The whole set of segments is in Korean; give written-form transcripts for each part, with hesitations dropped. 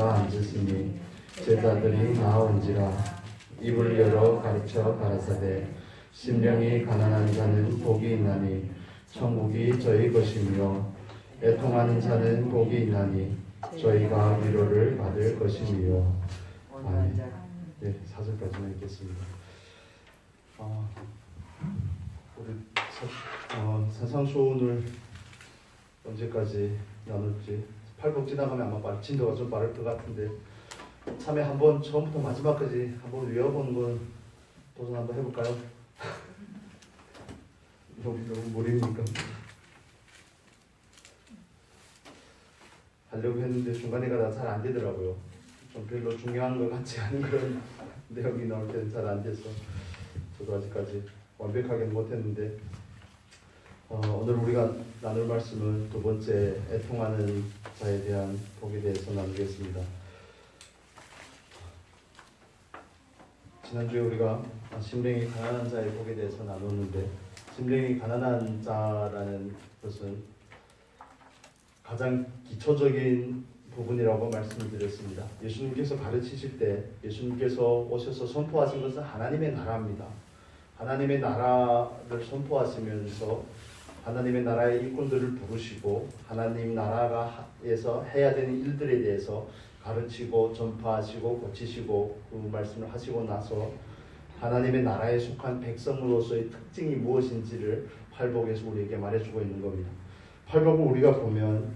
나아가 앉으시니 제자들이 나아온지라. 입을 열어 가르쳐 가라사대 심령이 가난한 자는 복이 있나니 천국이 저희 것이며 애통하는 자는 복이 있나니 저희가 위로를 받을 것이며. 아멘. 네, 4절까지만 읽겠습니다. 우리 산상수훈을 언제까지 나눌지, 팔복 지나가면 아마 진도가 좀 빠를 것 같은데 참에 한번 처음부터 마지막까지 한번 외워보는 건 도전 한번 해볼까요? 너무 무리니까 하려고 했는데 중간에 가다 잘 안 되더라고요. 좀 별로 중요한 것 같지 않은 그런 내용이 나올 때는 잘 안 돼서 저도 아직까지 완벽하게는 못했는데, 오늘 우리가 나눌 말씀은 두 번째 애통하는 자에 대한 복에 대해서 나누겠습니다. 지난주에 우리가 심령이 가난한 자의 복에 대해서 나눴는데, 심령이 가난한 자라는 것은 가장 기초적인 부분이라고 말씀을 드렸습니다. 예수님께서 가르치실 때 예수님께서 오셔서 선포하신 것은 하나님의 나라입니다. 하나님의 나라를 선포하시면서 하나님의 나라의 일꾼들을 부르시고 하나님 나라에서 해야 되는 일들에 대해서 가르치고 전파하시고 고치시고 그 말씀을 하시고 나서 하나님의 나라에 속한 백성으로서의 특징이 무엇인지를 팔복에서 우리에게 말해주고 있는 겁니다. 팔복을 우리가 보면,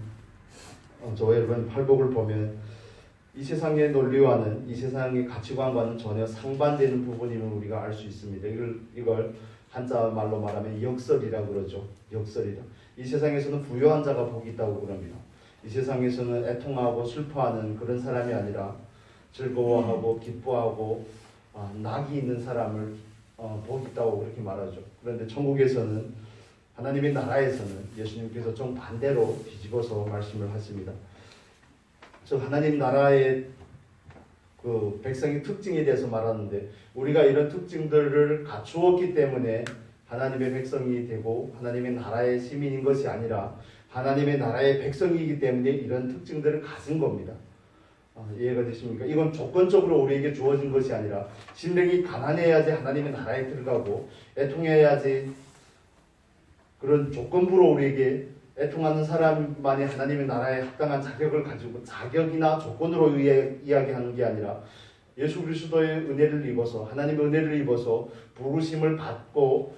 저와 여러분 팔복을 보면 이 세상의 논리와는, 이 세상의 가치관과는 전혀 상반되는 부분임을 우리가 알 수 있습니다. 이걸 한자 말로 말하면 역설이라고 그러죠. 역설이다. 이 세상에서는 부유한 자가 복이 있다고 그럽니다. 이 세상에서는 애통하고 슬퍼하는 그런 사람이 아니라 즐거워하고 기뻐하고 낙이 있는 사람을 복이 있다고 그렇게 말하죠. 그런데 천국에서는, 하나님의 나라에서는 예수님께서 정반대로 뒤집어서 말씀을 하십니다. 즉 하나님 나라의 그 백성의 특징에 대해서 말하는데, 우리가 이런 특징들을 갖추었기 때문에 하나님의 백성이 되고 하나님의 나라의 시민인 것이 아니라 하나님의 나라의 백성이기 때문에 이런 특징들을 가진 겁니다. 이해가 되십니까? 이건 조건적으로 우리에게 주어진 것이 아니라 심령이 가난해야지 하나님의 나라에 들어가고 애통해야지, 그런 조건부로 우리에게 애통하는 사람만이 하나님의 나라에 합당한 자격을 가지고, 자격이나 조건으로 이야기하는 게 아니라 예수 그리스도의 은혜를 입어서, 하나님의 은혜를 입어서 부르심을 받고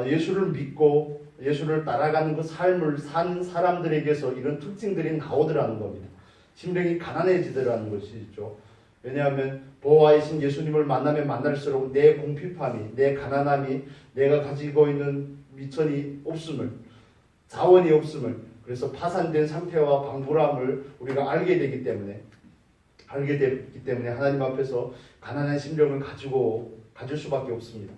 예수를 믿고 예수를 따라가는 그 삶을 산 사람들에게서 이런 특징들이 나오더라는 겁니다. 심령이 가난해지더라는 것이죠. 왜냐하면 보호하신 예수님을 만나면 만날수록 내 궁핍함이, 내 가난함이, 내가 가지고 있는 미천이 없음을, 자원이 없음을, 그래서 파산된 상태와 방불함을 우리가 알게 되기 때문에 하나님 앞에서 가난한 심령을 가질 수밖에 없습니다.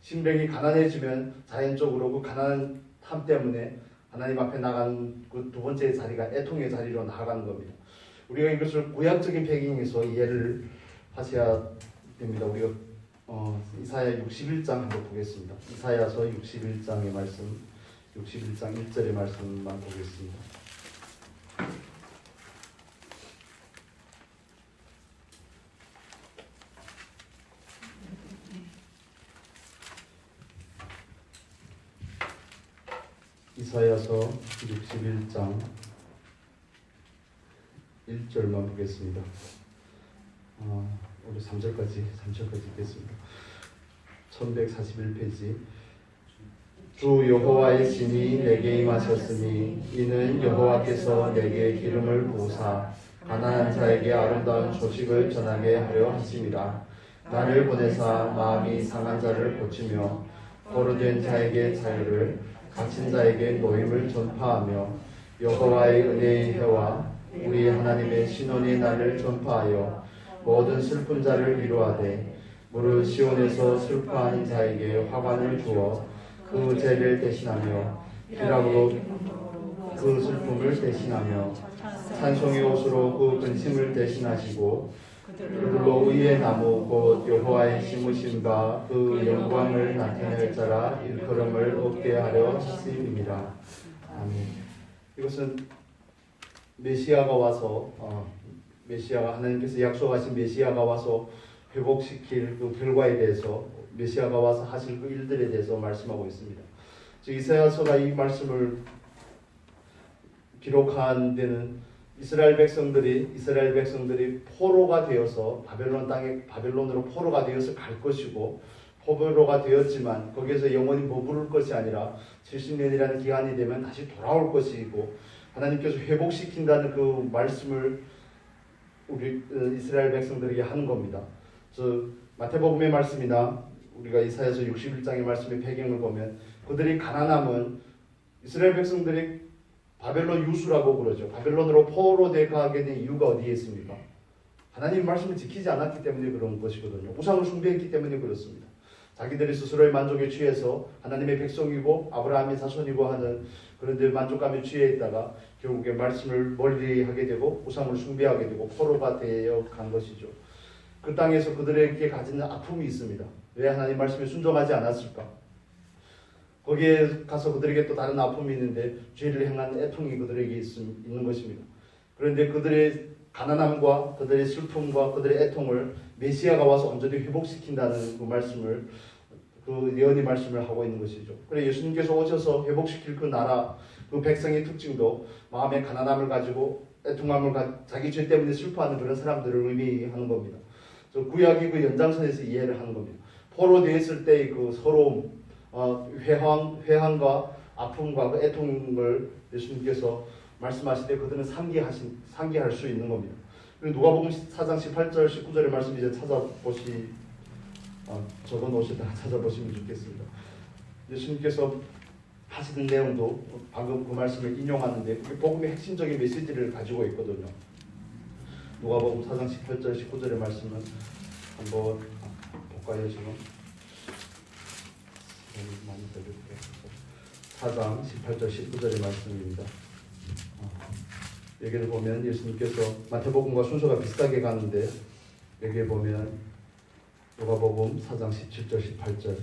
심령이 가난해지면 자연적으로 그 가난함 때문에 하나님 앞에 나간 그 두 번째 자리가 애통의 자리로 나아가는 겁니다. 우리가 이것을 구약적인 배경에서 이해를 하셔야 됩니다. 우리가 이사야 61장 한번 보겠습니다. 이사야서 61장의 말씀, 61장 1절의 말씀만 보겠습니다. 이사야서 61장 1절만 보겠습니다. 우리 3절까지 읽겠습니다. 1141페이지. 주 여호와의 신이 내게 임하셨으니 이는 여호와께서 내게 기름을 부으사 가난한 자에게 아름다운 소식을 전하게 하려 하심이라. 나를 보내사 마음이 상한 자를 고치며 포로된 자에게 자유를, 갇힌 자에게 노임을 전파하며 여호와의 은혜의 해와 우리 하나님의 신원의 날을 전파하여 모든 슬픈 자를 위로하되 무릇 시온에서 슬퍼하는 자에게 화관을 주어 그 죄를 대신하며 기락으로 그 슬픔을 대신하며 찬송의 옷으로 그 근심을 대신하시고 그들로 의의 나무 곧 여호와의 심으심과 그 영광을 나타낼 자라 일컬음을 얻게 하려 하심이니라. 아멘. 이것은 메시아가 와서 메시아가 하나님께서 약속하신 메시아가 와서 회복시킬 그 결과에 대해서 메시아가 와서 하실 그 일들에 대해서 말씀하고 있습니다. 즉 이사야서가 이 말씀을 기록한 데는 이스라엘 백성들이 포로가 되어서 바벨론으로 포로가 되어서 갈 것이고 포로가 되었지만 거기에서 영원히 머무를 것이 아니라 70년이라는 기간이 되면 다시 돌아올 것이고 하나님께서 회복시킨다는 그 말씀을 우리 이스라엘 백성들에게 하는 겁니다. 마태복음의 말씀이나 우리가 이사야서 61장의 말씀의 배경을 보면 그들이 가난함은 이스라엘 백성들이 바벨론 유수라고 그러죠. 바벨론으로 포로되어 가게 된 이유가 어디에 있습니까? 하나님 말씀을 지키지 않았기 때문에 그런 것이거든요. 우상을 숭배했기 때문에 그렇습니다. 자기들이 스스로의 만족에 취해서 하나님의 백성이고 아브라함의 자손이고 하는 그런 데 만족감에 취해 있다가 결국에 말씀을 멀리하게 되고 우상을 숭배하게 되고 포로가 되어 간 것이죠. 그 땅에서 그들에게 가진 아픔이 있습니다. 왜 하나님 말씀에 순종하지 않았을까? 거기에 가서 그들에게 또 다른 아픔이 있는데 죄를 행한 애통이 그들에게 있는 것입니다. 그런데 그들의 가난함과 그들의 슬픔과 그들의 애통을 메시아가 와서 온전히 회복시킨다는 그 말씀을 그 예언의 말씀을 하고 있는 것이죠. 그래 예수님께서 오셔서 회복시킬 그 나라 그 백성의 특징도 마음의 가난함을 가지고 애통함을 자기 죄 때문에 슬퍼하는 그런 사람들을 의미하는 겁니다. 구약이 그 연장선에서 이해를 하는 겁니다. 포로 되었을 때의 그 서러움, 회한과 아픔과 그 애통을 예수님께서 말씀하실 때 그들은 상기할 수 있는 겁니다. 그리고 누가복음 4장 18절 19절의 말씀 이제 적어놓으시다가 찾아보시면 좋겠습니다. 예수님께서 하시는 내용도 방금 그 말씀을 인용하는데 그게 복음의 핵심적인 메시지를 가지고 있거든요. 누가복음 4장 18절 19절의 말씀은 한번 볼까요? 지금 4장 18절 19절의 말씀입니다. 여기를 보면 예수님께서 마태복음과 순서가 비슷하게 가는데 여기에 보면 누가복음 4장 17절 18절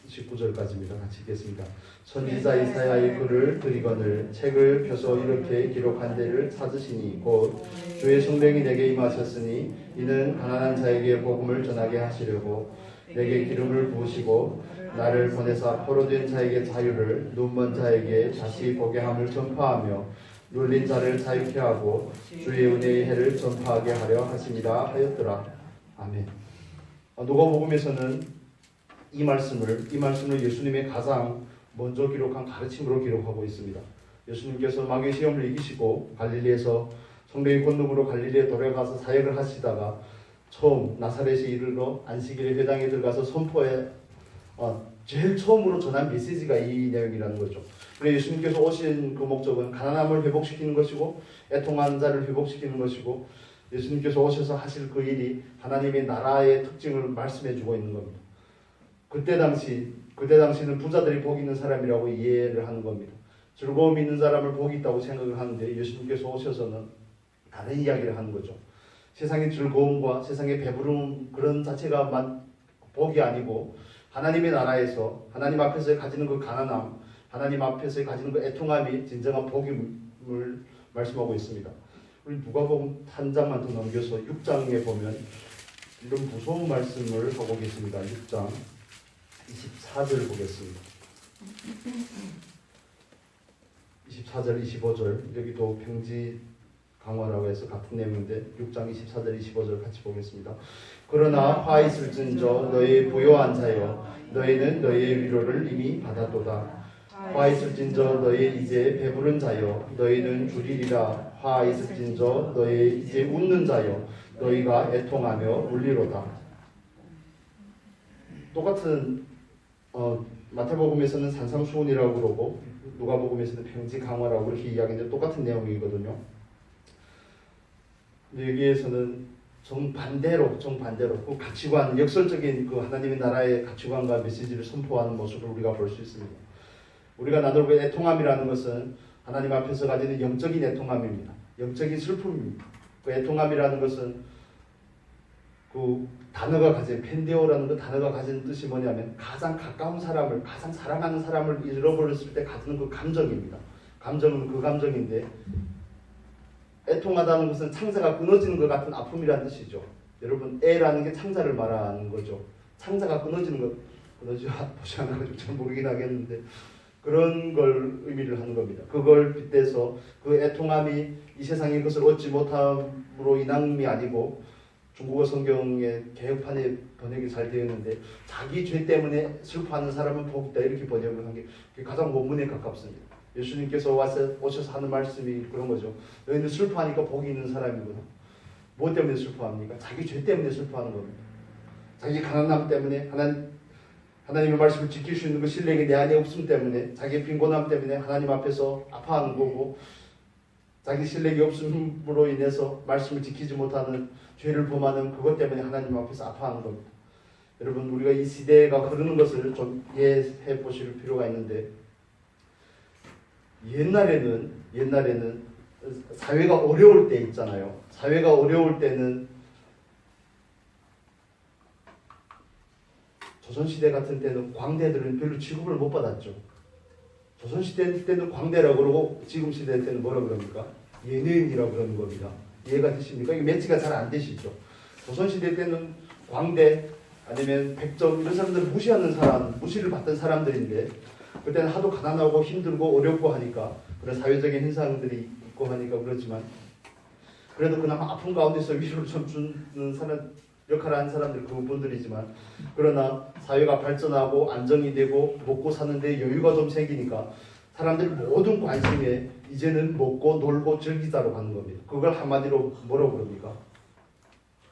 19절까지입니다. 같이 읽겠습니다. 선지자 이사야의 글을 드리거늘 책을 펴서 이렇게 기록한 데를 찾으시니 곧 주의 성령이 내게 임하셨으니 이는 가난한 자에게 복음을 전하게 하시려고 내게 기름을 부으시고 나를 보내사 포로된 자에게 자유를 눈먼 자에게 다시 보게 함을 전파하며 눌린 자를 자유케 하고 주의 은혜의 해를 전파하게 하려 하심이라 하였더라. 아멘. 누가복음에서는 이 말씀을 예수님의 가장 먼저 기록한 가르침으로 기록하고 있습니다. 예수님께서 마귀의 시험을 이기시고 갈릴리에서 성령의 권능으로 갈릴리에 돌아가서 사역을 하시다가 처음 나사렛에 이르러 안식일에 회당에 들어가서 선포해 제일 처음으로 전한 메시지가 이 내용이라는 거죠. 그래서 예수님께서 오신 그 목적은 가난함을 회복시키는 것이고 애통한 자를 회복시키는 것이고 예수님께서 오셔서 하실 그 일이 하나님의 나라의 특징을 말씀해주고 있는 겁니다. 그때 당시는 부자들이 복 있는 사람이라고 이해를 하는 겁니다. 즐거움이 있는 사람을 복이 있다고 생각을 하는데 예수님께서 오셔서는 다른 이야기를 하는 거죠. 세상의 즐거움과 세상의 배부름 그런 자체가 복이 아니고 하나님의 나라에서 하나님 앞에서 가지는 그 가난함, 하나님 앞에서 가지는 그 애통함이 진정한 복임을 말씀하고 있습니다. 우리 누가복음 한 장만 더 넘겨서 6장에 보면 이런 무서운 말씀을 하고 계십니다. 6장 24절 보겠습니다. 24절 25절 여기도 평지 강화라고 해서 같은 내용인데 6장 24절 25절 같이 보겠습니다. 그러나 화 있을진저 너희 부요한 자여 너희는 너희의 위로를 이미 받았도다. 화 있을진저 너희 이제 배부른 자여 너희는 줄이리라. 화 있을진저 너희 이제 웃는 자여 너희가 애통하며 울리로다. 똑같은 마태복음에서는 산상수훈이라고 그러고 누가복음에서는 평지 강화라고 그렇게 이야기하는데 똑같은 내용이거든요. 근데 여기에서는 정반대로 그 가치관, 역설적인 그 하나님의 나라의 가치관과 메시지를 선포하는 모습을 우리가 볼 수 있습니다. 우리가 나누고 애통함이라는 것은 하나님 앞에서 가지는 영적인 애통함입니다. 영적인 슬픔입니다. 그 애통함이라는 것은 그 단어가 가진 펜데오라는 그 단어가 가진 뜻이 뭐냐면 가장 가까운 사람을, 가장 사랑하는 사람을 잃어버렸을 때 가지는 그 감정입니다. 감정은 그 감정인데 애통하다는 것은 창자가 끊어지는 것 같은 아픔이라는 뜻이죠. 여러분, 애라는 게 창자를 말하는 거죠. 창자가 끊어지는 것, 보지 않아가지고 잘 모르긴 하겠는데 그런 걸 의미를 하는 겁니다. 그걸 빗대서 그 애통함이 이 세상의 것을 얻지 못함으로 인함이 아니고, 중국어 성경의 개혁판에 번역이 잘 되어 있는데 자기 죄 때문에 슬퍼하는 사람은 복이 있다 이렇게 번역을 한 게 가장 원문에 가깝습니다. 예수님께서 오셔서 하는 말씀이 그런 거죠. 너희는 슬퍼하니까 복이 있는 사람이구나. 뭐 때문에 슬퍼합니까? 자기 죄 때문에 슬퍼하는 겁니다. 자기 가난함 때문에, 하나님의 말씀을 지킬 수 있는 그 신뢰가 내 안에 없음 때문에, 자기 빈곤함 때문에 하나님 앞에서 아파하는 거고, 자기 신뢰가 없음으로 인해서 말씀을 지키지 못하는 죄를 범하는 그것 때문에 하나님 앞에서 아파하는 겁니다. 여러분, 우리가 이 시대가 흐르는 것을 좀 이해해 보실 필요가 있는데, 옛날에는 사회가 어려울 때 있잖아요. 사회가 어려울 때는, 조선시대 같은 때는 광대들은 별로 취급을 못 받았죠. 조선시대 때는 광대라고 그러고 지금 시대 때는 뭐라 그럽니까? 예뇌인이라고 그러는 겁니다. 이해가 되십니까? 이게 매치가 잘 안 되시죠. 조선시대 때는 광대 아니면 백정 이런 사람들을 무시를 받던 사람들인데, 그때는 하도 가난하고 힘들고 어렵고 하니까, 그런 사회적인 현상들이 있고 하니까 그렇지만, 그래도 그나마 아픈 가운데서 위로를 좀 주는 역할을 하는 사람들 그분들이지만, 그러나 사회가 발전하고 안정이 되고 먹고 사는데 여유가 좀 생기니까 사람들이 모든 관심에 이제는 먹고 놀고 즐기자로 가는 겁니다. 그걸 한마디로 뭐라고 그럽니까?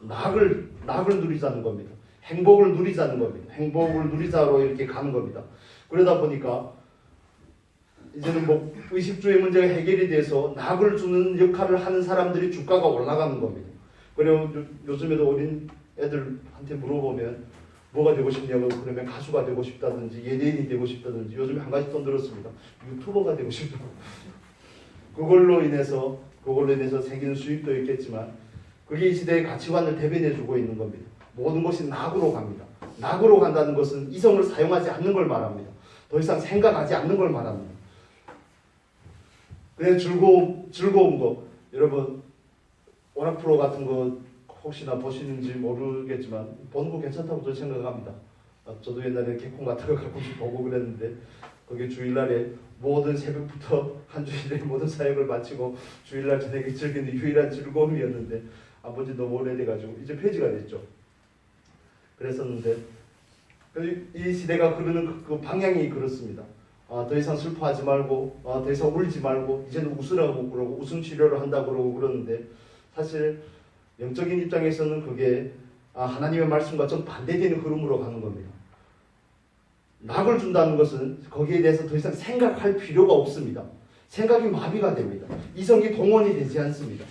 낙을 누리자는 겁니다. 행복을 누리자는 겁니다. 행복을 누리자로 이렇게 가는 겁니다. 그러다 보니까 이제는 뭐 의식주의 문제가 해결이 돼서 낙을 주는 역할을 하는 사람들이 주가가 올라가는 겁니다. 그리고 요즘에도 어린 애들한테 물어보면 뭐가 되고 싶냐고 그러면 가수가 되고 싶다든지 예대인이 되고 싶다든지, 요즘에 한 가지 또 들었습니다. 유튜버가 되고 싶다고. 그걸로 인해서 생기는 수입도 있겠지만, 그게 이 시대의 가치관을 대변해주고 있는 겁니다. 모든 것이 낙으로 갑니다. 낙으로 간다는 것은 이성을 사용하지 않는 걸 말합니다. 더 이상 생각하지 않는 걸 말합니다. 그냥 즐거운 거, 여러분 오락 프로 같은 거 혹시나 보시는지 모르겠지만 보는 거 괜찮다고 저는 생각합니다. 저도 옛날에 개콘 같은 거 가끔씩 보고 그랬는데, 거기 주일날에 모든 새벽부터 한 주일에 모든 사역을 마치고 주일날 저녁에 즐기는 유일한 즐거움이었는데, 안 본 지 너무 오래돼가지고 이제 폐지가 됐죠. 그랬었는데, 이 시대가 흐르는 그 방향이 그렇습니다. 더 이상 슬퍼하지 말고, 더 이상 울지 말고, 이제는 웃으라고 그러고 웃음 치료를 한다고 그러고 그러는데, 사실 영적인 입장에서는 그게 하나님의 말씀과 좀 반대되는 흐름으로 가는 겁니다. 낙을 준다는 것은 거기에 대해서 더 이상 생각할 필요가 없습니다. 생각이 마비가 됩니다. 이성이 동원이 되지 않습니다.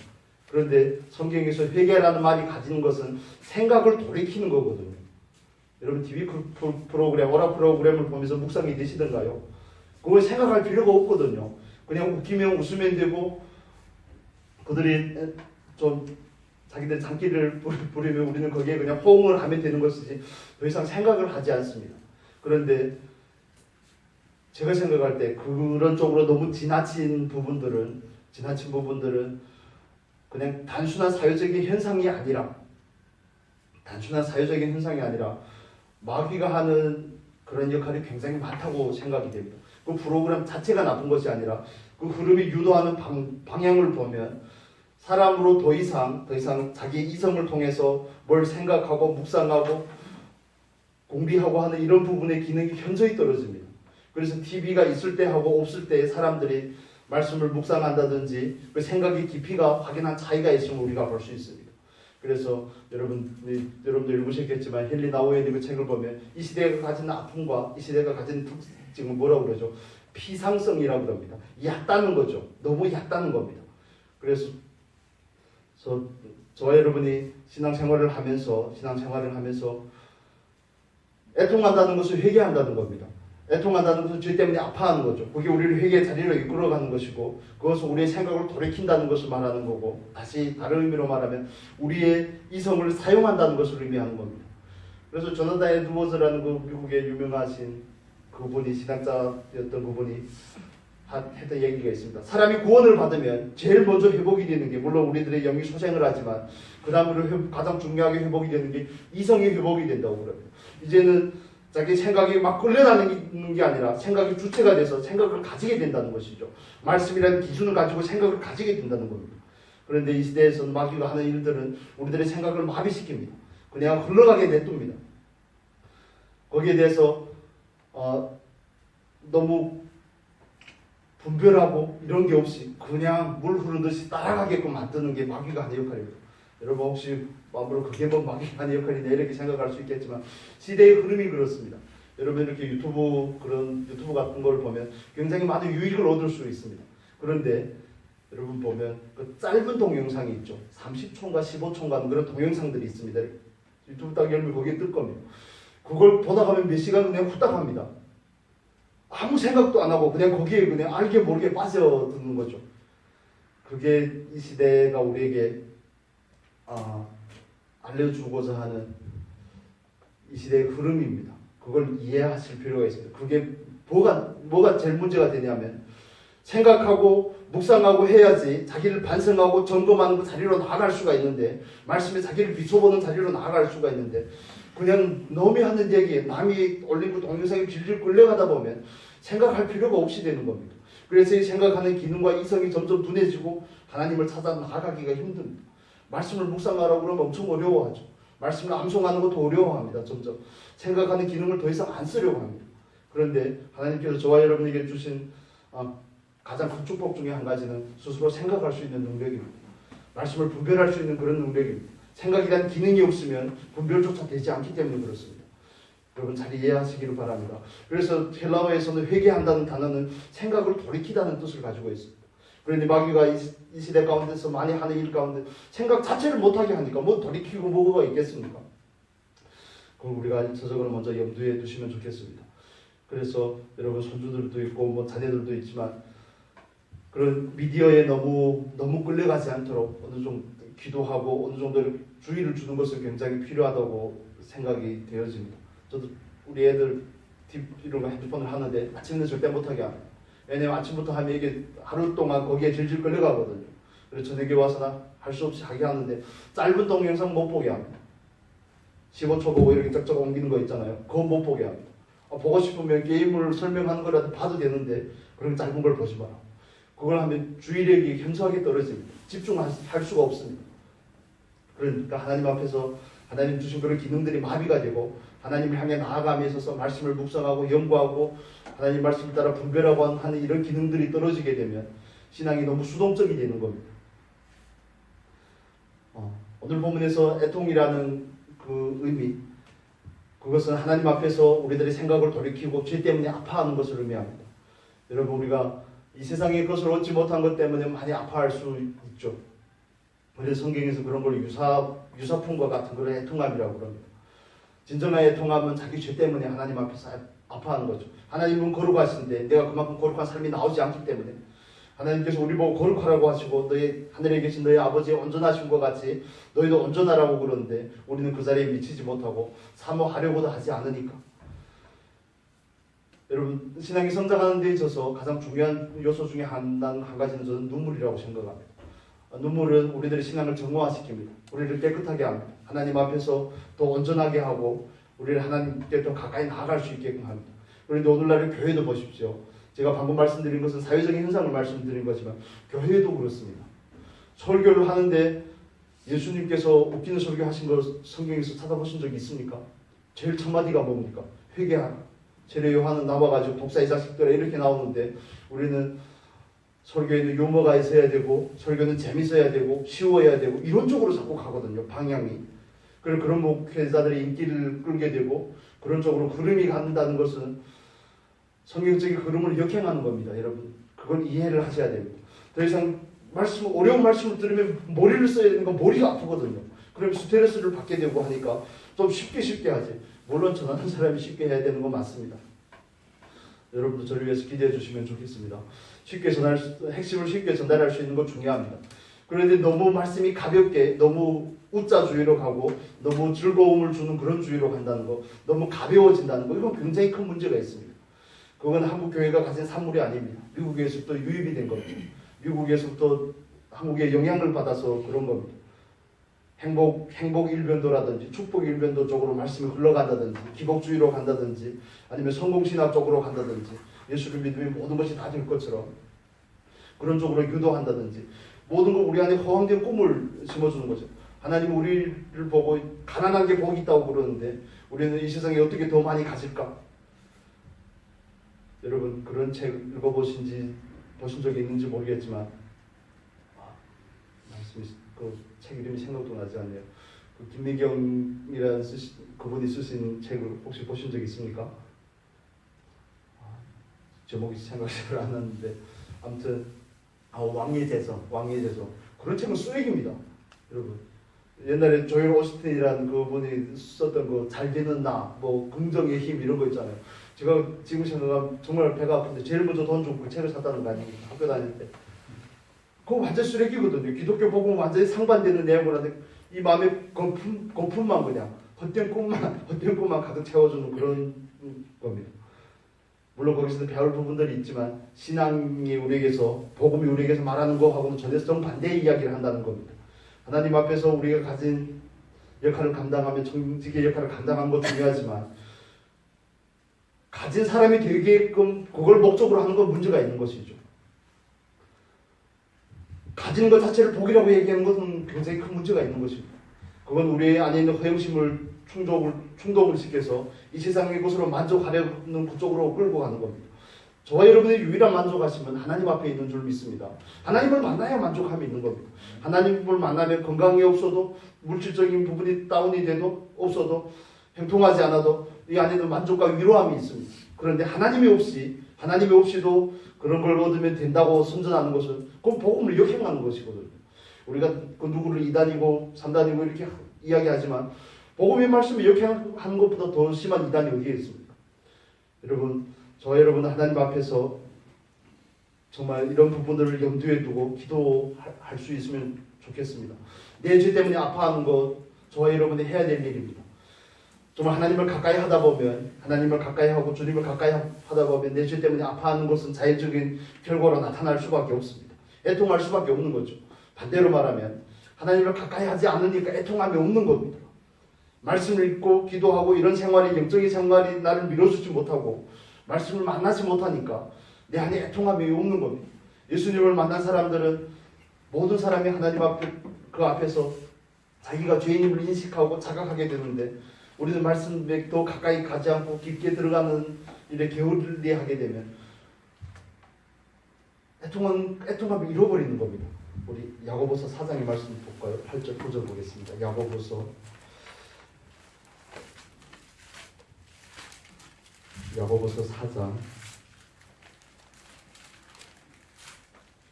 그런데 성경에서 회개라는 말이 가지는 것은 생각을 돌이키는 거거든요. 여러분 TV 프로그램, 오락 프로그램을 보면서 묵상이 되시던가요? 그걸 생각할 필요가 없거든요. 그냥 웃기면 웃으면 되고, 그들이 좀 자기들 장기를 부리면 우리는 거기에 그냥 호응을 하면 되는 것이지 더 이상 생각을 하지 않습니다. 그런데 제가 생각할 때 그런 쪽으로 너무 지나친 부분들은 그냥 단순한 사회적인 현상이 아니라 마귀가 하는 그런 역할이 굉장히 많다고 생각이 됩니다. 그 프로그램 자체가 나쁜 것이 아니라 그 흐름이 유도하는 방향을 보면 사람으로 더 이상 자기의 이성을 통해서 뭘 생각하고 묵상하고 공비하고 하는 이런 부분의 기능이 현저히 떨어집니다. 그래서 TV가 있을 때 하고 없을 때 사람들이 말씀을 묵상한다든지 그 생각의 깊이가 확연한 차이가 있음을 우리가 볼 수 있습니다. 그래서 여러분도 읽으셨겠지만 헨리 나우엔의 그 책을 보면 이 시대가 가진 아픔과 이 시대가 가진 특징은 뭐라고 그러죠? 피상성이라고 합니다. 얕다는 거죠. 너무 얕다는 겁니다. 그래서 저와 여러분이 신앙생활을 하면서 애통한다는 것을 회개한다는 겁니다. 애통한다는 것은 죄 때문에 아파하는 거죠. 그게 우리를 회개의 자리로 이끌어가는 것이고, 그것은 우리의 생각을 돌이킨다는 것을 말하는 거고, 다시 다른 의미로 말하면 우리의 이성을 사용한다는 것을 의미하는 겁니다. 그래서 조나단 에드워즈라는 그 미국의 유명하신 그분이, 신학자였던 그분이 했던 얘기가 있습니다. 사람이 구원을 받으면 제일 먼저 회복이 되는 게, 물론 우리들의 영이 소생을 하지만 그 다음으로 가장 중요하게 회복이 되는 게 이성이 회복이 된다고 그럽니다. 이제는 자기 생각이 막 끌려다니는 게 아니라 생각이 주체가 돼서 생각을 가지게 된다는 것이죠. 말씀이라는 기준을 가지고 생각을 가지게 된다는 겁니다. 그런데 이 시대에서는 마귀가 하는 일들은 우리들의 생각을 마비시킵니다. 그냥 흘러가게 냅둡니다. 거기에 대해서 너무 분별하고 이런 게 없이 그냥 물 흐르듯이 따라가게끔 만드는 게 마귀가 하는 역할입니다. 여러분 혹시 마음으로 그게 뭐 마귀가 하는 역할이냐 이렇게 생각할 수 있겠지만 시대의 흐름이 그렇습니다. 여러분 이렇게 그런 유튜브 같은 걸 보면 굉장히 많은 유익을 얻을 수 있습니다. 그런데 여러분 보면 그 짧은 동영상이 있죠. 30초인가 15초인가 그런 동영상들이 있습니다. 유튜브 딱 열면 거기에 뜰 겁니다. 그걸 보다 가면 몇 시간 그냥 후딱 합니다. 아무 생각도 안 하고 그냥 거기에 그냥 알게 모르게 빠져드는 거죠. 그게 이 시대가 우리에게 알려주고자 하는 이 시대의 흐름입니다. 그걸 이해하실 필요가 있습니다. 그게 뭐가 제일 문제가 되냐면 생각하고 묵상하고 해야지 자기를 반성하고 점검하는 그 자리로 나아갈 수가 있는데, 말씀에 자기를 비춰보는 자리로 나아갈 수가 있는데, 그냥 남이 하는 얘기에 남이 올린 그 동영상에 질질 끌려가다 보면 생각할 필요가 없이 되는 겁니다. 그래서 이 생각하는 기능과 이성이 점점 둔해지고 하나님을 찾아 나아가기가 힘듭니다. 말씀을 묵상하라고 그러면 엄청 어려워하죠. 말씀을 암송하는 것도 어려워합니다. 점점 생각하는 기능을 더 이상 안 쓰려고 합니다. 그런데 하나님께서 저와 여러분에게 주신 가장 큰 축복 중에 한 가지는 스스로 생각할 수 있는 능력입니다. 말씀을 분별할 수 있는 그런 능력입니다. 생각이란 기능이 없으면 분별조차 되지 않기 때문에 그렇습니다. 여러분 잘 이해하시기를 바랍니다. 그래서 헬라어에서는 회개한다는 단어는 생각을 돌이키다는 뜻을 가지고 있습니다. 그런데 마귀가 이 시대 가운데서 많이 하는 일 가운데 생각 자체를 못하게 하니까 뭐 돌이키고 뭐가 있겠습니까? 그걸 우리가 서적으로 먼저 염두에 두시면 좋겠습니다. 그래서 여러분 손주들도 있고 뭐 자녀들도 있지만 그런 미디어에 너무 끌려가지 않도록 어느 정도 기도하고 어느 정도 주의를 주는 것은 굉장히 필요하다고 생각이 되어집니다. 저도 우리 애들 이런 거 핸드폰을 하는데 아침에는 절대 못하게 합니다. 왜냐면 아침부터 하면 이게 하루 동안 거기에 질질 끌려가거든요. 그래서 저녁에 와서나 할 수 없이 하게 하는데 짧은 동영상 못 보게 합니다. 15초 보고 이렇게 쩍쩍 옮기는 거 있잖아요. 그거 못 보게 합니다. 보고 싶으면 게임을 설명하는 거라도 봐도 되는데 그런 짧은 걸 보지 마라. 그걸 하면 주의력이 현저하게 떨어집니다. 집중할 수가 없습니다. 그러니까 하나님 앞에서 하나님 주신 그런 기능들이 마비가 되고 하나님을 향해 나아감에 있어서 말씀을 묵상하고 연구하고 하나님 말씀을 따라 분별하고 하는 이런 기능들이 떨어지게 되면 신앙이 너무 수동적이 되는 겁니다. 오늘 본문에서 애통이라는 그 의미, 그것은 하나님 앞에서 우리들의 생각을 돌이키고 죄 때문에 아파하는 것을 의미합니다. 여러분 우리가 이 세상에 그것을 얻지 못한 것 때문에 많이 아파할 수 있죠. 그래서 성경에서 그런 걸 유사품과 같은 그런 애통함이라고 그럽니다. 진정한 애통함은 자기 죄 때문에 하나님 앞에서 아파하는 거죠. 하나님은 거룩하신데 내가 그만큼 거룩한 삶이 나오지 않기 때문에 하나님께서 우리 보고 거룩하라고 하시고 너희 하늘에 계신 너희 아버지의 온전하심과 같이 너희도 온전하라고 그러는데 우리는 그 자리에 미치지 못하고 사모하려고도 하지 않으니까. 여러분 신앙이 성장하는 데 있어서 가장 중요한 요소 중에 한 가지는 저는 눈물이라고 생각합니다. 눈물은 우리들의 신앙을 정화시킵니다. 우리를 깨끗하게 합니다. 하나님 앞에서 더 온전하게 하고 우리를 하나님께 더 가까이 나아갈 수 있게끔 합니다. 그런데 오늘날의 교회도 보십시오. 제가 방금 말씀드린 것은 사회적인 현상을 말씀드린 거지만 교회도 그렇습니다. 설교를 하는데 예수님께서 웃기는 설교하신 걸 성경에서 찾아보신 적이 있습니까? 제일 첫 마디가 뭡니까? 회개하라. 세례 요한은 나와가지고 독사의 자식들아 이렇게 나오는데 우리는 설교에는 유머가 있어야 되고 설교는 재밌어야 되고 쉬워야 되고 이런 쪽으로 자꾸 가거든요. 방향이. 그래서 그런 목회자들이 인기를 끌게 되고 그런 쪽으로 흐름이 간다는 것은 성경적인 흐름을 역행하는 겁니다. 여러분 그걸 이해를 하셔야 됩니다. 더 이상 어려운 말씀을 들으면 머리를 써야 되는 건 머리가 아프거든요. 그러면 스트레스를 받게 되고 하니까 좀 쉽게 하지. 물론 전하는 사람이 쉽게 해야 되는 건 맞습니다. 여러분도 저를 위해서 기대해 주시면 좋겠습니다. 핵심을 쉽게 전달할 수 있는 건 중요합니다. 그런데 너무 말씀이 가볍게 너무 웃자주의로 가고 너무 즐거움을 주는 그런 주의로 간다는 거, 너무 가벼워진다는 거, 이건 굉장히 큰 문제가 있습니다. 그건 한국 교회가 가진 산물이 아닙니다. 미국에서부터 유입이 된 겁니다. 미국에서부터 한국에 영향을 받아서 그런 겁니다. 행복 일변도라든지 축복 일변도 쪽으로 말씀이 흘러간다든지 기복주의로 간다든지 아니면 성공신학 쪽으로 간다든지 예수를 믿으면 모든 것이 다 될 것처럼 그런 쪽으로 유도한다든지 모든 걸 우리 안에 허황된 꿈을 심어주는 거죠. 하나님은 우리를 보고 가난한 게 복이 있다고 그러는데 우리는 이 세상에 어떻게 더 많이 가질까? 여러분 그런 책 보신 적이 있는지 모르겠지만 말씀이 그 책 이름이 생각도 나지 않네요. 그 김미경이라는 그분이 쓰신 책을 혹시 보신 적 있습니까? 제목이 생각이 잘 안 나는데 아무튼 왕의 재성 그런 책은 수액입니다. 여러분 옛날에 조엘 오스틴이라는 그분이 썼던 그 잘 되는 나, 뭐 긍정의 힘 이런 거 있잖아요. 제가 지금 생각하면 정말 배가 아픈데 제일 먼저 돈 주고 그 책을 샀다는 거 아닙니까? 학교 다닐 때. 그거 완전 쓰레기거든요. 기독교 복음은 완전히 상반되는 내용을 하는데 이 마음에 거품만 그냥 헛된 꿈만 가득 채워주는 그런 겁니다. 물론 거기서도 배울 부분들이 있지만 신앙이 우리에게서 복음이 우리에게서 말하는 거하고는 전혀 정반대의 이야기를 한다는 겁니다. 하나님 앞에서 우리가 가진 역할을 감당하면 정직의 역할을 감당하는 것도 중요하지만 가진 사람이 되게끔 그걸 목적으로 하는 건 문제가 있는 것이죠. 가진 것 자체를 복이라고 얘기하는 것은 굉장히 큰 문제가 있는 것입니다. 그건 우리 안에 있는 허영심을 충동을 시켜서 이 세상의 것으로 만족하려는 그쪽으로 끌고 가는 겁니다. 저와 여러분의 유일한 만족하심은 하나님 앞에 있는 줄 믿습니다. 하나님을 만나야 만족함이 있는 겁니다. 하나님을 만나면 건강이 없어도 물질적인 부분이 다운이 돼도 없어도 행통하지 않아도 이 안에는 만족과 위로함이 있습니다. 그런데 하나님이 없이도 그런 걸 얻으면 된다고 선전하는 것은 그건 복음을 역행하는 것이거든요. 우리가 그 누구를 2단이고 3단이고 이렇게 이야기하지만 복음의 말씀을 역행하는 것보다 더 심한 이단이 어디에 있습니까? 여러분, 저와 여러분은 하나님 앞에서 정말 이런 부분들을 염두에 두고 기도할 수 있으면 좋겠습니다. 내 죄 때문에 아파하는 것 저와 여러분이 해야 될 일입니다. 정말 하나님을 가까이 하다 보면 하나님을 가까이 하고 주님을 가까이 하다 보면 내 죄 때문에 아파하는 것은 자연적인 결과로 나타날 수밖에 없습니다. 애통할 수밖에 없는 거죠. 반대로 말하면 하나님을 가까이 하지 않으니까 애통함이 없는 겁니다. 말씀을 읽고 기도하고 이런 생활이 영적인 생활이 나를 밀어주지 못하고 말씀을 만나지 못하니까 내 안에 애통함이 없는 겁니다. 예수님을 만난 사람들은 모든 사람이 하나님 그 앞에서 자기가 죄인임을 인식하고 자각하게 되는데 우리는 말씀에 더 가까이 가지 않고 깊게 들어가는 일에 게을리하게 되면 애통함을 잃어버리는 겁니다. 우리 야고보서 4장의 말씀 볼까요? 8절 9절 보겠습니다. 야고보서 4장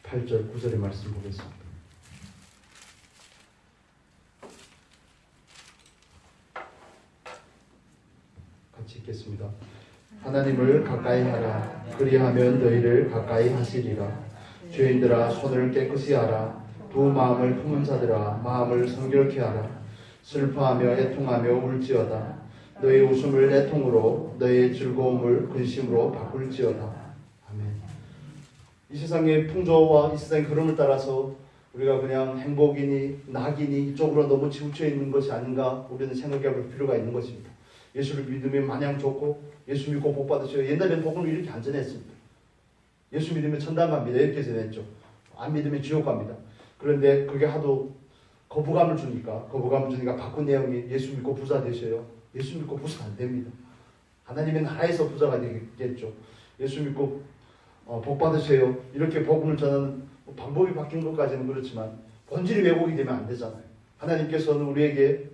8절 9절의 말씀 보겠습니다. 같이 읽겠습니다. 하나님을 가까이 하라. 그리하면 너희를 가까이 하시리라. 죄인들아 손을 깨끗이 하라. 두 마음을 품은 자들아 마음을 성결케 하라. 슬퍼하며 애통하며 울지어다. 너희 웃음을 애통으로 너희 즐거움을 근심으로 바꿀지어다. 아멘. 이 세상의 풍조와 이 세상의 흐름을 따라서 우리가 그냥 행복이니 낙이니 이쪽으로 너무 치우쳐 있는 것이 아닌가 우리는 생각해 볼 필요가 있는 것입니다. 예수를 믿으면 마냥 좋고 예수 믿고 복 받으셔요. 옛날에는 복음을 이렇게 안 전했습니다. 예수 믿으면 천당 갑니다. 이렇게 전했죠. 안 믿으면 지옥 갑니다. 그런데 그게 하도 거부감을 주니까 바꾼 내용이 예수 믿고 부자 되셔요. 예수 믿고 부자 안 됩니다. 하나님의 나라에서 부자가 되겠죠. 예수 믿고 복 받으세요. 이렇게 복음을 전하는 방법이 바뀐 것까지는 그렇지만 본질이 왜곡이 되면 안 되잖아요. 하나님께서는 우리에게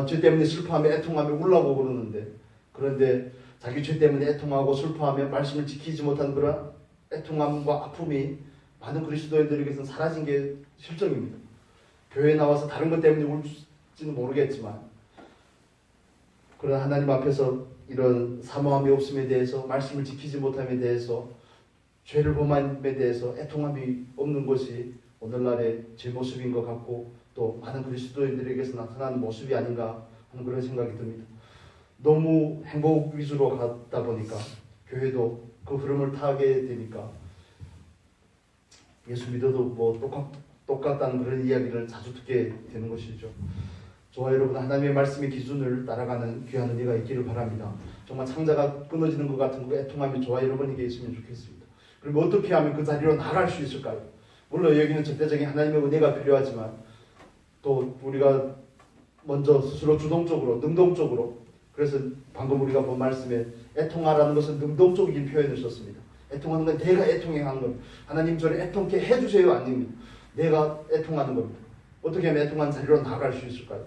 죄 때문에 슬퍼하며 애통하며 울라고 그러는데 그런데 자기 죄 때문에 애통하고 슬퍼하며 말씀을 지키지 못한 그런 애통함과 아픔이 많은 그리스도인들에게서는 사라진 게 실정입니다. 교회에 나와서 다른 것 때문에 울지는 모르겠지만 그런 하나님 앞에서 이런 사모함이 없음에 대해서 말씀을 지키지 못함에 대해서 죄를 범함에 대해서 애통함이 없는 것이 오늘날의 제 모습인 것 같고 또 많은 그리스도인들에게서 나타나는 모습이 아닌가 하는 그런 생각이 듭니다. 너무 행복 위주로 가다 보니까 교회도 그 흐름을 타게 되니까 예수 믿어도 뭐 똑같다는 그런 이야기를 자주 듣게 되는 것이죠. 저와 여러분, 하나님의 말씀의 기준을 따라가는 귀한 은혜가 있기를 바랍니다. 정말 창자가 끊어지는 것 같은 그 애통함이 저와 여러분에게 있으면 좋겠습니다. 그럼 어떻게 하면 그 자리로 나갈 수 있을까요? 물론 여기는 절대적인 하나님의 은혜가 필요하지만 또 우리가 먼저 스스로 주동적으로, 능동적으로, 그래서 방금 우리가 본 말씀에 애통하라는 것은 능동적인 표현을 썼습니다. 애통하는 건 내가 애통해야 하는 겁니다. 하나님 저를 애통케 해주세요 아닙니다. 내가 애통하는 겁니다. 어떻게 하면 애통한 자리로 나아갈 수 있을까요?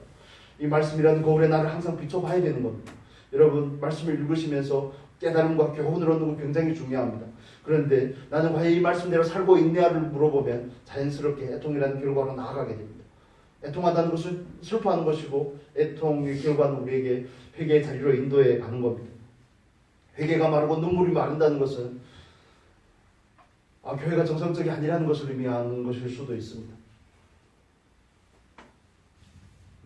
이 말씀이라는 거울에 나를 항상 비춰봐야 되는 겁니다. 여러분, 말씀을 읽으시면서 깨달음과 교훈을 얻는 건 굉장히 중요합니다. 그런데 나는 과연 이 말씀대로 살고 있냐를 물어보면 자연스럽게 애통이라는 결과로 나아가게 됩니다. 애통한다는 것은 슬퍼하는 것이고 애통의 결과는 우리에게 회개의 자리로 인도해 가는 겁니다. 회개가 마르고 눈물이 마른다는 것은 교회가 정상적이 아니라는 것을 의미하는 것일 수도 있습니다.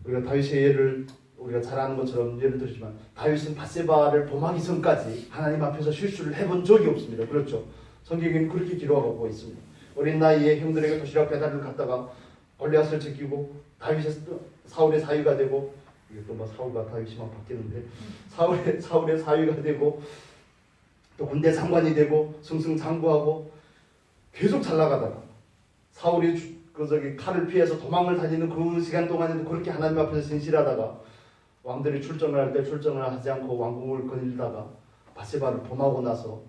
우리가 다윗의 예를 우리가 잘 아는 것처럼 예를 들지만 다윗은 밧세바를 범하기 전까지 하나님 앞에서 실수를 해본 적이 없습니다. 그렇죠? 성경에는 그렇게 기록하고 있습니다. 어린 나이에 형들에게 도시락 배달을 갔다가 골리앗을 제끼고 사울의 사위가 되고, 이게 또 뭐 사울과 다윗이 막 바뀌는데, 사울의 사위가 되고 또 군대 장관이 되고 승승장구하고 계속 잘 나가다가 사울이 칼을 피해서 도망을 다니는 그 시간 동안에도 그렇게 하나님 앞에서 진실하다가 왕들이 출정을 할 때 출정을 하지 않고 왕궁을 거닐다가 밧세바를 범하고 나서,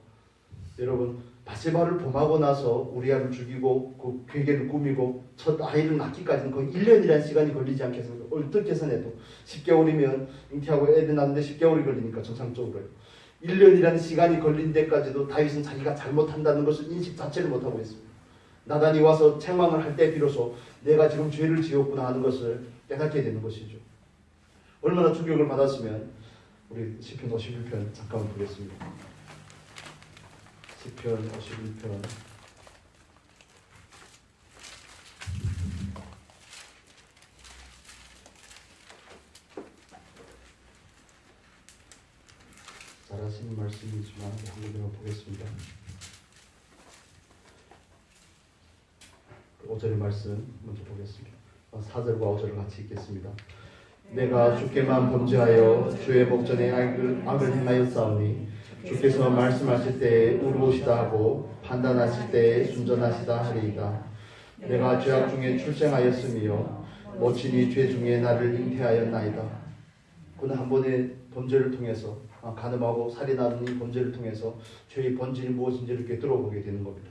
여러분, 밧세바를 범하고 나서 우리아를 죽이고 그 괴계를 꾸미고 첫 아이를 낳기까지는 거의 1년이라는 시간이 걸리지 않겠습니까? 어떻게 해서내도 10개월이면 잉태하고 애들 낳는데 10개월이 걸리니까 정상적으로요. 1년이라는 시간이 걸린 데까지도 다윗은 자기가 잘못한다는 것을 인식 자체를 못하고 있습니다. 나단이 와서 책망을 할 때 비로소 내가 지금 죄를 지었구나 하는 것을 깨닫게 되는 것이죠. 얼마나 충격을 받았으면. 우리 시편 51편 잠깐만 보겠습니다. 시편 51편 잘하시는 말씀이지만 한번 보겠습니다. 5절의 말씀 먼저 보겠습니다. 4절과 5절을 같이 읽겠습니다. 내가 주께만 범죄하여 주의 목전에 악을 행하였사오니 주께서 말씀하실 때에 우르오시다 하고 판단하실 때에 순전하시다 하리이다. 내가 죄악 중에 출생하였으며 모친이 죄 중에 나를 잉태하였나이다. 그는 한 번의 범죄를 통해서, 간음하고 살인하는 이 범죄를 통해서 죄의 본질이 무엇인지를 꿰뚫어 보게 되는 겁니다.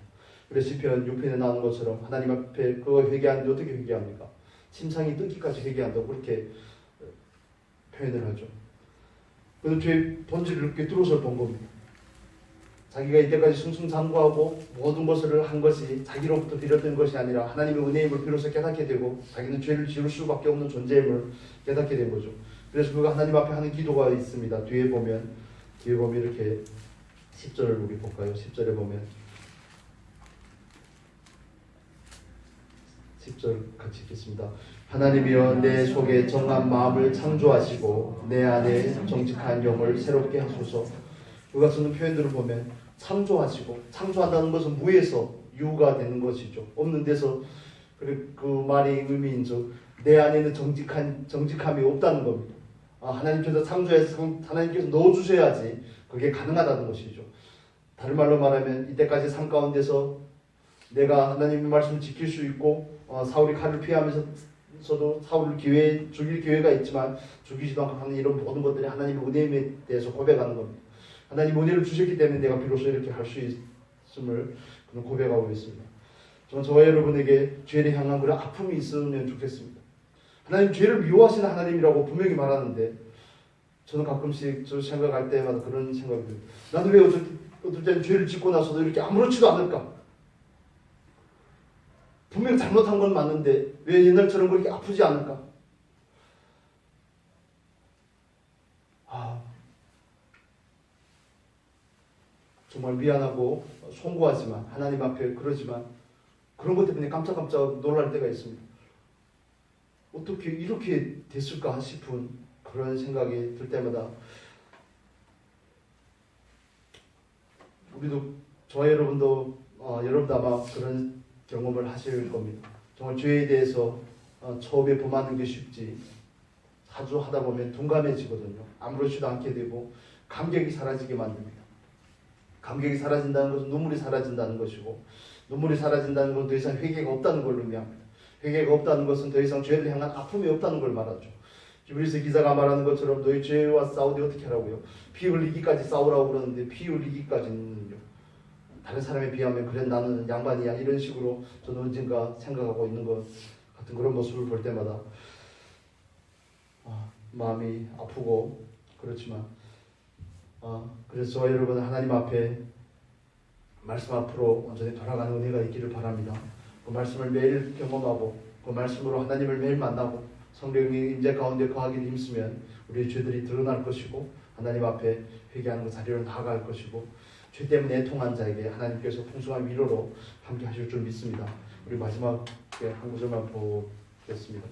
그래서 시편 6편에 나오는 것처럼 하나님 앞에 그거 회개하는데 어떻게 회개합니까? 침상이 뜯기까지 회개한다고 그렇게 표현을 하죠. 그래서 죄의 본질을 꿰뚫어서 본 겁니다. 자기가 이때까지 승승장구하고 모든 것을 한 것이 자기로부터 비롯된 것이 아니라 하나님의 은혜임을 비로소 깨닫게 되고 자기는 죄를 지을 수밖에 없는 존재임을 깨닫게 된 거죠. 그래서 그가 하나님 앞에 하는 기도가 있습니다. 뒤에 보면 이렇게 10절을 우리 볼까요? 10절에 보면 10절 같이 읽겠습니다. 하나님이여 내 속에 정한 마음을 창조하시고 내 안에 정직한 영을 새롭게 하소서. 그가 쓰는 표현들을 보면 창조하시고, 창조한다는 것은 무에서 유가 되는 것이죠. 없는 데서. 그 말의 의미인즉 내 안에는 정직함이 없다는 겁니다. 하나님께서 창조해서 하나님께서 넣어주셔야지 그게 가능하다는 것이죠. 다른 말로 말하면 이때까지 삶 가운데서 내가 하나님의 말씀을 지킬 수 있고 사울이 칼을 피하면서도 사울을 죽일 기회가 있지만 죽이지도 않고 하는 이런 모든 것들이 하나님의 은혜에 대해서 고백하는 겁니다. 하나님 은혜를 주셨기 때문에 내가 비로소 이렇게 할 수 있음을 그는 고백하고 있습니다. 저는 저와 여러분에게 죄를 향한 그런 아픔이 있으면 좋겠습니다. 하나님 죄를 미워하시는 하나님이라고 분명히 말하는데 저는 가끔씩 저 생각할 때마다 그런 생각이 듭니다. 나는 왜 어떨 때는 죄를 짓고 나서도 이렇게 아무렇지도 않을까? 분명히 잘못한 건 맞는데 왜 옛날처럼 그렇게 아프지 않을까? 정말 미안하고 송구하지만 하나님 앞에 그러지만 그런 것 때문에 깜짝깜짝 놀랄 때가 있습니다. 어떻게 이렇게 됐을까 싶은 그런 생각이 들 때마다 우리도 저와 여러분도 여러분도 아마 그런 경험을 하실 겁니다. 정말 죄에 대해서 처음에 범하는 게 쉽지 자주 하다 보면 둔감해지거든요. 아무렇지도 않게 되고 감격이 사라지게 만듭니다. 감격이 사라진다는 것은 눈물이 사라진다는 것이고, 눈물이 사라진다는 것은 더 이상 회개가 없다는 걸 의미합니다. 회개가 없다는 것은 더 이상 죄를 향한 아픔이 없다는 걸 말하죠. 히브리서 기자가 말하는 것처럼 너희 죄와 싸우되 어떻게 하라고요? 피 흘리기까지 싸우라고 그러는데 피 흘리기까지는요. 다른 사람에 비하면 그래 나는 양반이야 이런 식으로 저는 언젠가 생각하고 있는 것 같은 그런 모습을 볼 때마다 마음이 아프고 그렇지만 그래서 저와 여러분은 하나님 앞에 말씀 앞으로 온전히 돌아가는 은혜가 있기를 바랍니다. 그 말씀을 매일 경험하고 그 말씀으로 하나님을 매일 만나고 성령의 임재 가운데 거하기를 힘쓰면 우리의 죄들이 드러날 것이고 하나님 앞에 회개하는 그 자리로 나아갈 것이고 죄 때문에 애통한 자에게 하나님께서 풍성한 위로로 함께 하실 줄 믿습니다. 우리 마지막에 한 구절만 보겠습니다.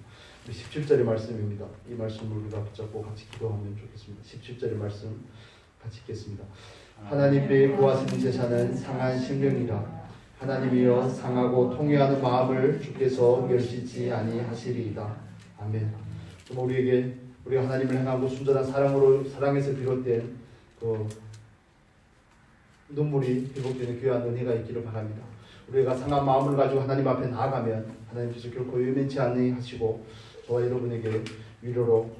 17절의 말씀입니다. 이 말씀을 우리가 붙잡고 같이 기도하면 좋겠습니다. 17절의 말씀 같이 읽겠습니다. 하나님께 구하시는 제사는 상한 심령이라. 하나님이여 상하고 통회하는 마음을 주께서 멸시치 아니하시리이다. 아멘. 우리에게 우리가 하나님을 향하고 순전한 사랑에서 비롯된 그 눈물이 회복되는 귀한 은혜가 있기를 바랍니다. 우리가 상한 마음을 가지고 하나님 앞에 나아가면 하나님께서 결코 외면치 아니하시고 저와 여러분에게 위로로